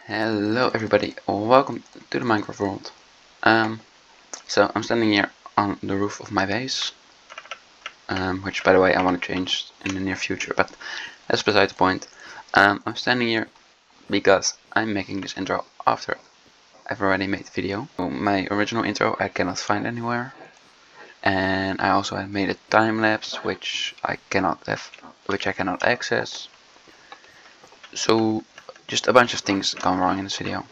Hello everybody, welcome to the Minecraft world. So I'm standing here on the roof of my base, which by the way I want to change in the near future, but that's beside the point. I'm standing here because I'm making this intro after I've already made the video. So my original intro I cannot find anywhere, and I also have made a time lapse which I cannot access. So just a bunch of things gone wrong in this video.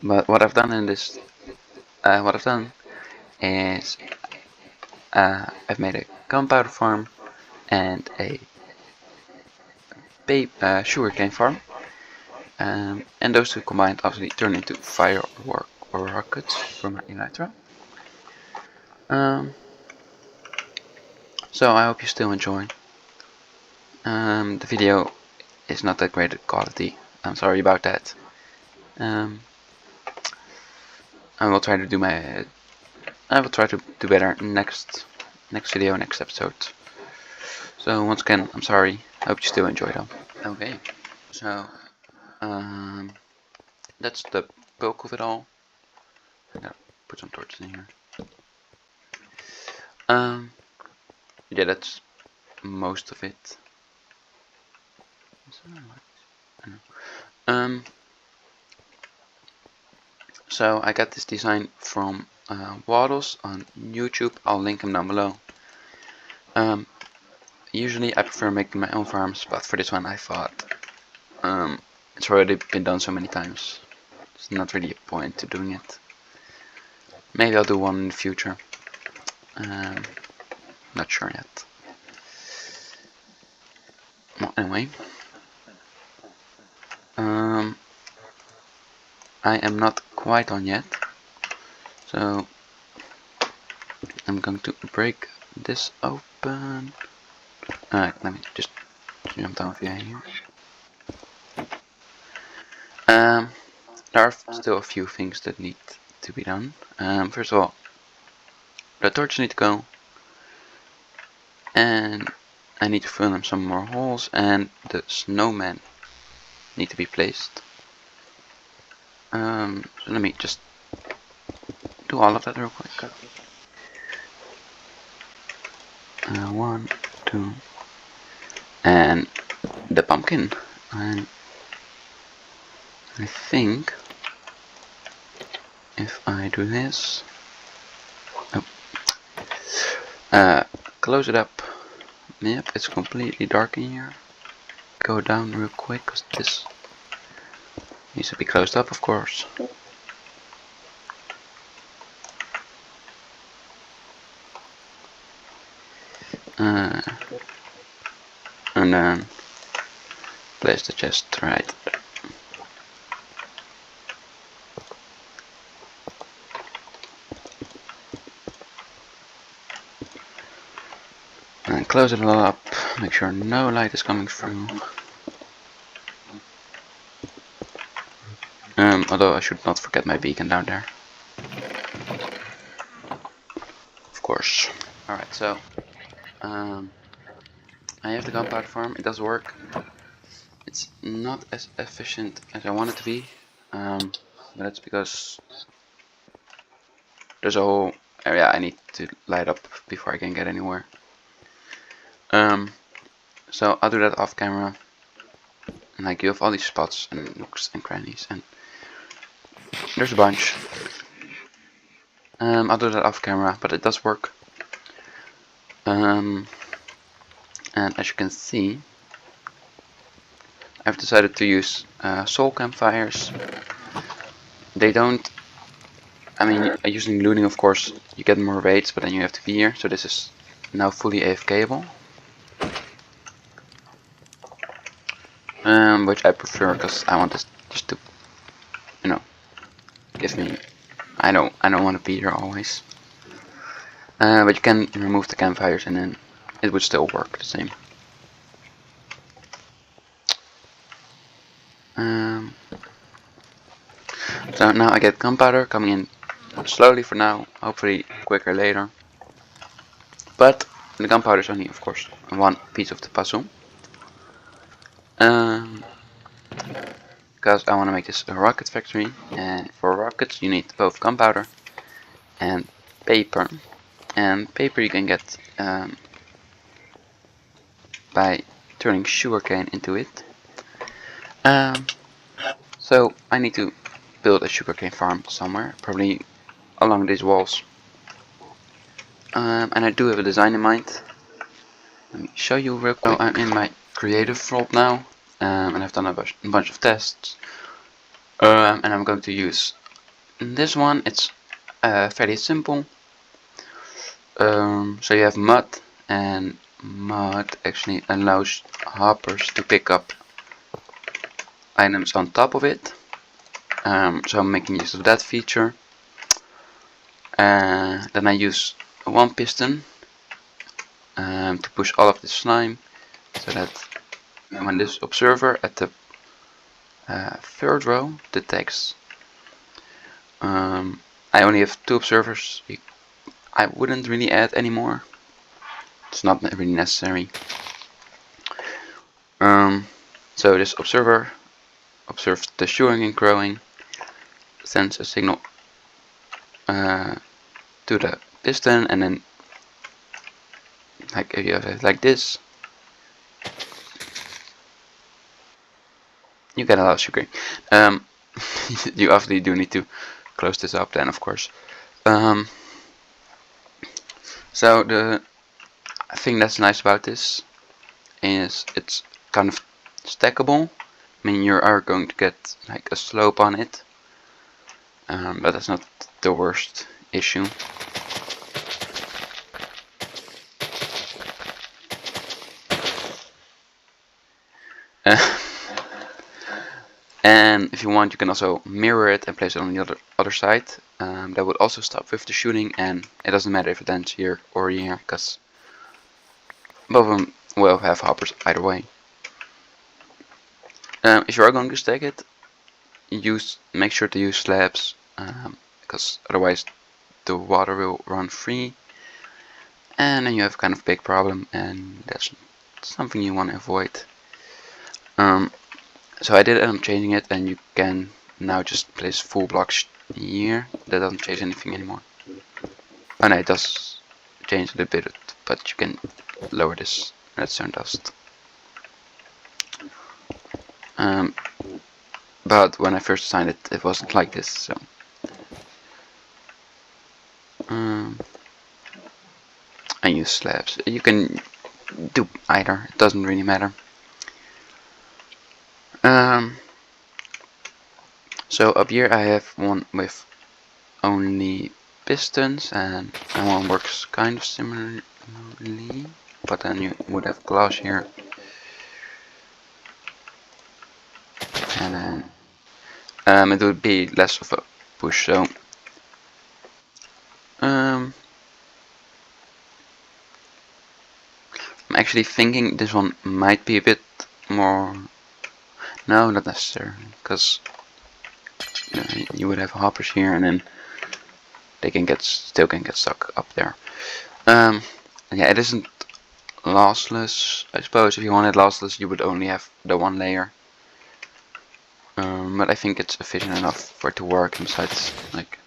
But what I've done is I've made a gunpowder farm and a sugarcane farm, and those two combined obviously turn into firework or rockets for my elytra. So I hope you still enjoy. The video is not that great at quality. I'm sorry about that. I will try to do better next video, next episode. So once again, I'm sorry. I hope you still enjoy them. Okay, so that's the bulk of it all. I gotta put some torches in here. Yeah, that's most of it. So I got this design from Waddles on YouTube. I'll link him down below. Usually I prefer making my own farms, but for this one I thought it's already been done so many times. There's not really a point to doing it. Maybe I'll do one in the future. Not sure yet. Well, anyway, I am not quite on yet, so I'm going to break this open. Let me just jump down via here. There are still a few things that need to be done. First of all, the torches need to go, and I need to fill in some more holes, and the snowmen need to be placed. So let me just do all of that real quick. 1, 2, and the pumpkin. And I think if I do this, close it up. Yep, it's completely dark in here. Go down real quick, cause this needs to be closed up, of course. And then place the chest right there. And close it all up, make sure no light is coming through. Although I should not forget my beacon down there. Of course. Alright, so I have the gunpowder farm, it does work. It's not as efficient as I want it to be, but that's because there's a whole area I need to light up before I can get anywhere. So I'll do that off camera, and like you have all these spots and nooks and crannies, and there's a bunch. I'll do that off camera, but it does work. And as you can see, I've decided to use soul campfires. They don't, I mean, using looting of course you get more raids, but then you have to be here, so this is now fully AFKable. Which I prefer because I want this just to, you know, give me, I don't want to be here always. But you can remove the campfires and then it would still work the same. So now I get gunpowder coming in slowly for now, hopefully quicker later. But the gunpowder is only, of course, one piece of the puzzle. because I want to make this a rocket factory, and for rockets you need both gunpowder and paper. And paper you can get by turning sugarcane into it. So I need to build a sugarcane farm somewhere, probably along these walls. And I do have a design in mind. Let me show you real quick. So I'm in my creative vault now, and I've done a bunch of tests. And I'm going to use this one. It's fairly simple. So you have mud, and mud actually allows hoppers to pick up items on top of it. So I'm making use of that feature. Then I use one piston to push all of the slime, so that when this observer at the third row detects, I only have 2 observers. I wouldn't really add any more. It's not really necessary. So this observer observes the sugarcane growing, sends a signal to the piston, and then like if you have it like this, you get a lot of sugarcane. You obviously do need to close this up then, of course. So the thing that's nice about this is it's kind of stackable. I mean, you are going to get like a slope on it, but that's not the worst issue. And if you want, you can also mirror it and place it on the other side. That would also stop with the shooting, and it doesn't matter if it ends here or here, because both of them will have hoppers either way. If you are going to stack it, make sure to use slabs, because otherwise the water will run free, and then you have a kind of big problem, and that's something you want to avoid. So I did end up changing it, and you can now just place full blocks here. That doesn't change anything anymore. Oh no, it does change a little bit, but you can lower this redstone dust. But when I first designed it, it wasn't like this, so. I use slabs. You can do either, it doesn't really matter. So up here I have one with only pistons, and one works kind of similarly, but then you would have glass here, and then it would be less of a push. So I'm actually thinking this one might be a bit more. No, not necessarily, because you would have hoppers here, and then they still can get stuck up there. Yeah, it isn't lossless. I suppose if you wanted lossless, you would only have the one layer. But I think it's efficient enough for it to work. And besides, like,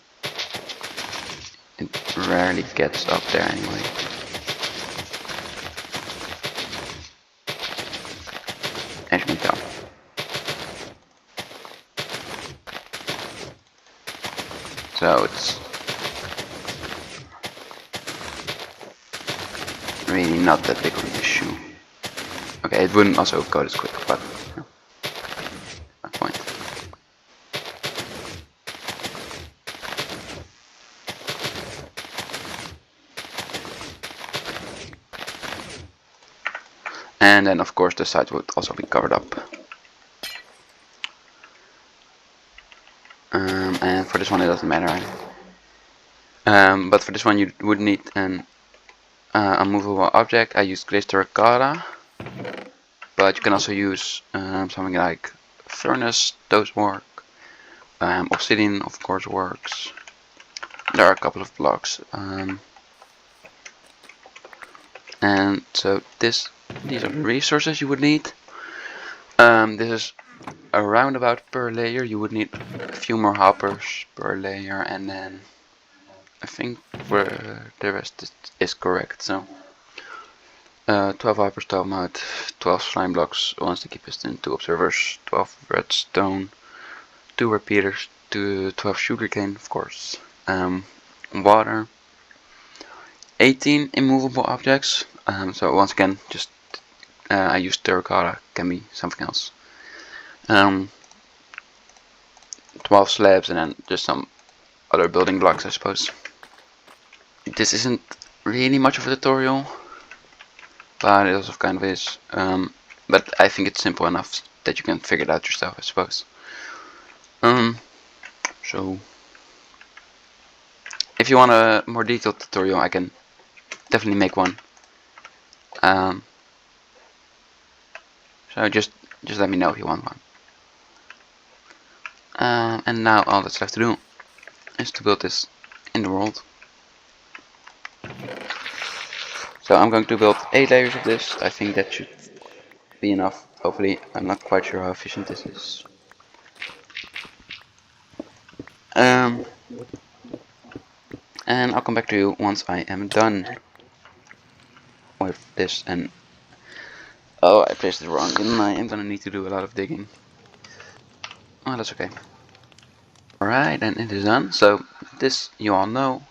it rarely gets up there anyway. As you can tell. So it's really not that big of an issue. Okay, it wouldn't also go this quick, but no, that point. And then of course the side would also be covered up. And for this one it doesn't matter. But for this one you would need an unmovable object. I used Glistericata, but you can also use something like furnace, those work. Obsidian of course works. There are a couple of blocks. And so these are the resources you would need. This is around about per layer. You would need a few more hoppers per layer, and then I think for the rest is correct. So 12 hoppers, 12 mud, 12 slime blocks, 1 sticky piston, 2 observers, 12 redstone, 2 repeaters, 12 sugarcane, of course, water, 18 immovable objects. So once again, just I used terracotta, can be something else. 12 slabs, and then just some other building blocks, I suppose. This isn't really much of a tutorial, but it also kind of is. But I think it's simple enough that you can figure it out yourself, I suppose. So if you want a more detailed tutorial, I can definitely make one. So just let me know if you want one. And now all that's left to do is to build this in the world. So I'm going to build 8 layers of this. I think that should be enough. Hopefully, I'm not quite sure how efficient this is. And I'll come back to you once I am done with this. And oh, I placed it wrong, didn't I? I'm gonna need to do a lot of digging. Oh, that's okay. Alright, and it is done. So this you all know.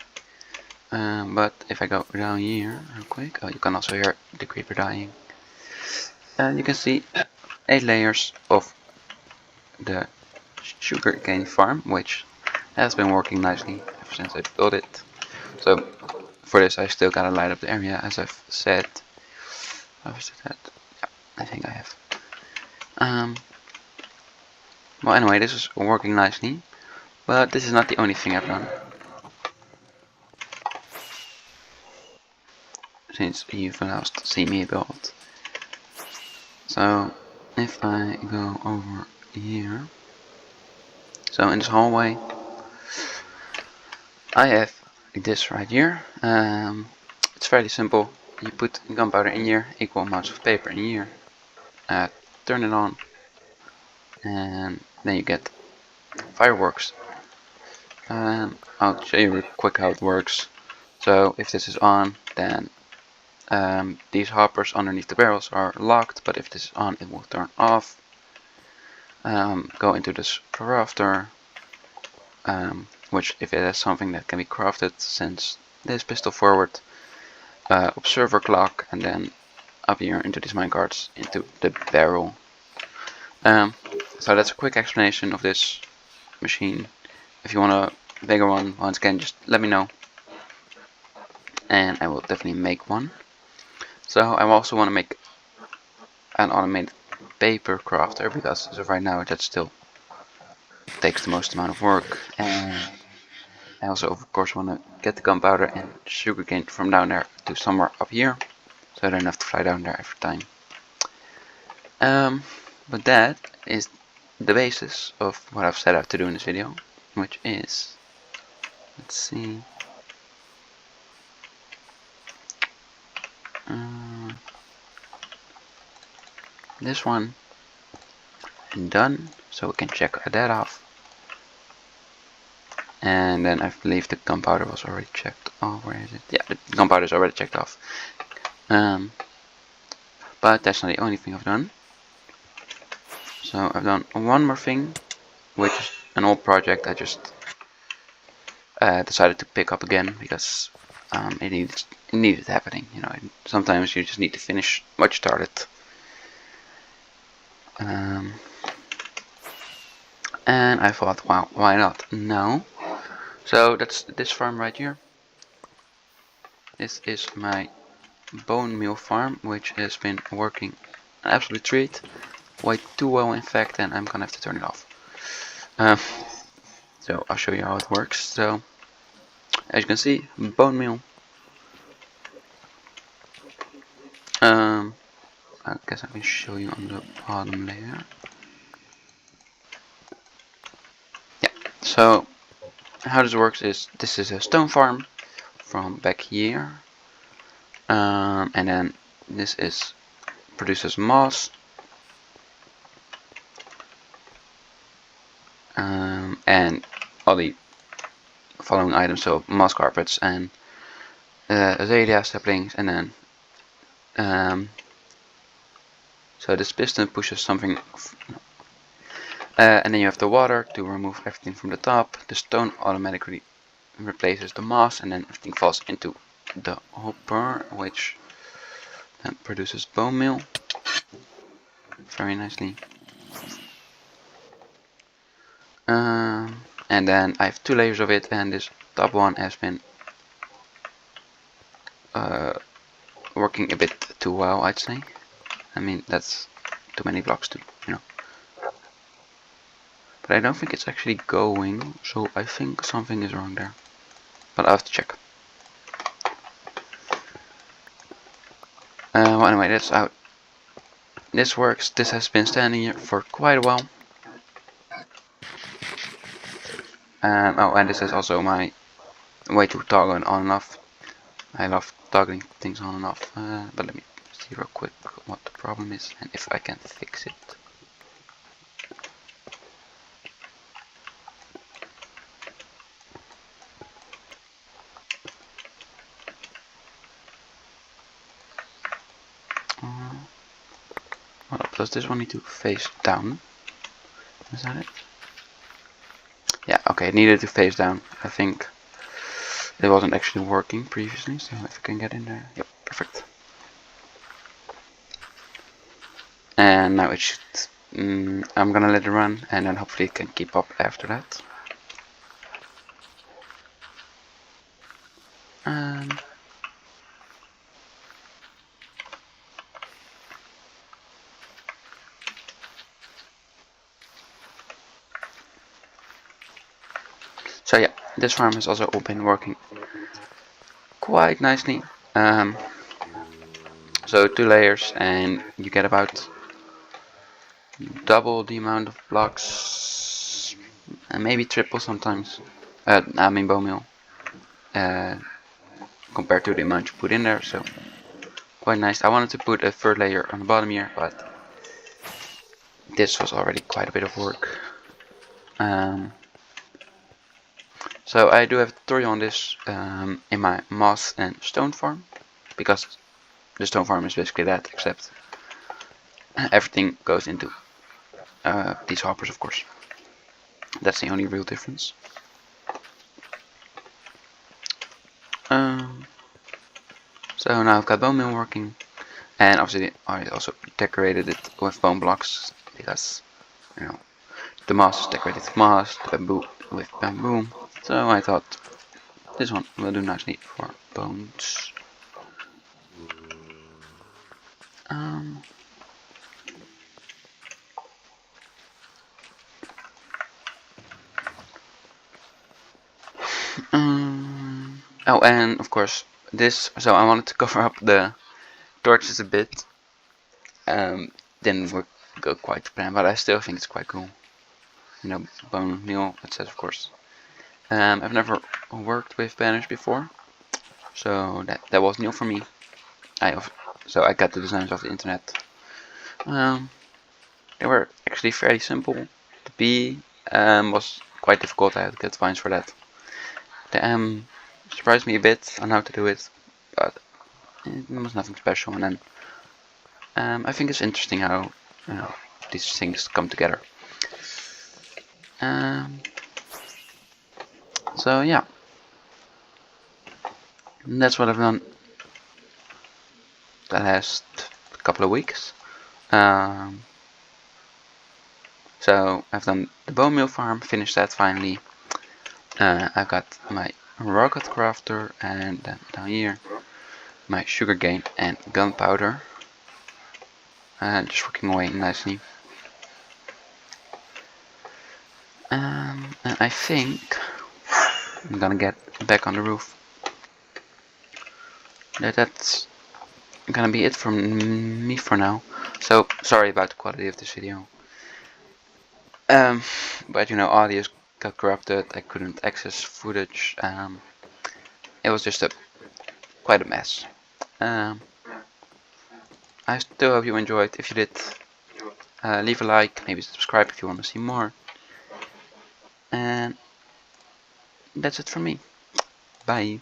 But if I go down here real quick, oh, you can also hear the creeper dying. And you can see 8 layers of the sugarcane farm, which has been working nicely ever since I built it. So for this I still gotta light up the area, as I've said. Have I said that? Yeah, I think I have. Well, anyway, this is working nicely, but this is not the only thing I've done. Since you've last seen me build. So if I go over here, so in this hallway, I have this right here. It's fairly simple. You put gunpowder in here, equal amounts of paper in here, turn it on, and then you get fireworks. I'll show you real quick how it works. So if this is on, then these hoppers underneath the barrels are locked, but if this is on, it will turn off. Go into this crafter, which if it has something that can be crafted, sends this pistol forward, observer clock, and then up here into these minecarts into the barrel. So that's a quick explanation of this machine. If you want a bigger one, once again, just let me know, and I will definitely make one. So I also want to make an automated paper crafter, because as of right now that still takes the most amount of work, and I also of course want to get the gunpowder and sugarcane from down there to somewhere up here, so I don't have to fly down there every time. But that is the basis of what I've set out to do in this video, which is, let's see, this one done, so we can check that off. And then I believe the gunpowder was already checked off. Where is it? Yeah, the gunpowder is already checked off. But that's not the only thing I've done. So I've done one more thing, which is an old project I just decided to pick up again, because it needed happening. You know, sometimes you just need to finish what you started. And I thought, wow, why not? No. So that's this farm right here. This is my bone meal farm, which has been working an absolute treat. Way too well, in fact, and I'm gonna have to turn it off. So I'll show you how it works. So as you can see, bone meal. I guess I can show you on the bottom layer. Yeah. So how this works is, this is a stone farm from back here, and then this is produces moss. and all the following items, so moss carpets and azalea saplings, and then so this piston pushes something, and then you have the water to remove everything from the top. The stone automatically replaces the moss, and then everything falls into the hopper, which then produces bone meal very nicely. And then I have 2 layers of it, and this top one has been working a bit too well, I'd say. I mean, that's too many blocks to, But I don't think it's actually going, so I think something is wrong there. But I'll have to check. Well, anyway, that's out. This works. This has been standing here for quite a while. Oh, and this is also my way to toggle it on and off. I love toggling things on and off. But let me see real quick what the problem is and if I can fix it. What up? Does this one need to face down? Is that it? Yeah, okay, it needed to face down. I think it wasn't actually working previously, so if I can get in there. Yep, perfect. And now it should. I'm gonna let it run, and then hopefully it can keep up after that. So yeah, this farm has also been working quite nicely. So 2 layers, and you get about double the amount of blocks, and maybe triple sometimes. I mean bone meal, compared to the amount you put in there. So quite nice. I wanted to put a 3rd layer on the bottom here, but this was already quite a bit of work. So I do have a tutorial on this in my moss and stone farm, because the stone farm is basically that, except everything goes into these hoppers, of course. That's the only real difference. So now I've got bone meal working, and obviously I also decorated it with bone blocks, because the moss is decorated with moss, the bamboo with bamboo. So I thought this one will do nicely for bones. Oh, and of course this. So I wanted to cover up the torches a bit. Didn't go quite to plan, but I still think it's quite cool. Bone meal, it says, of course. I've never worked with banners before, so that was new for me. So I got the designs off the internet. They were actually fairly simple. The B was quite difficult. I had to get vines for that. The M surprised me a bit on how to do it, but it was nothing special. And then I think it's interesting how these things come together. So yeah, and that's what I've done the last couple of weeks. So I've done the bone meal farm, finished that finally. I've got my rocket crafter, and then down here my sugar cane and gunpowder, just working away nicely. And I think I'm gonna get back on the roof. That's gonna be it from me for now. So sorry about the quality of this video. But audio got corrupted. I couldn't access footage. It was just quite a mess. I still hope you enjoyed. If you did, leave a like, maybe subscribe if you want to see more. And that's it from me. Bye.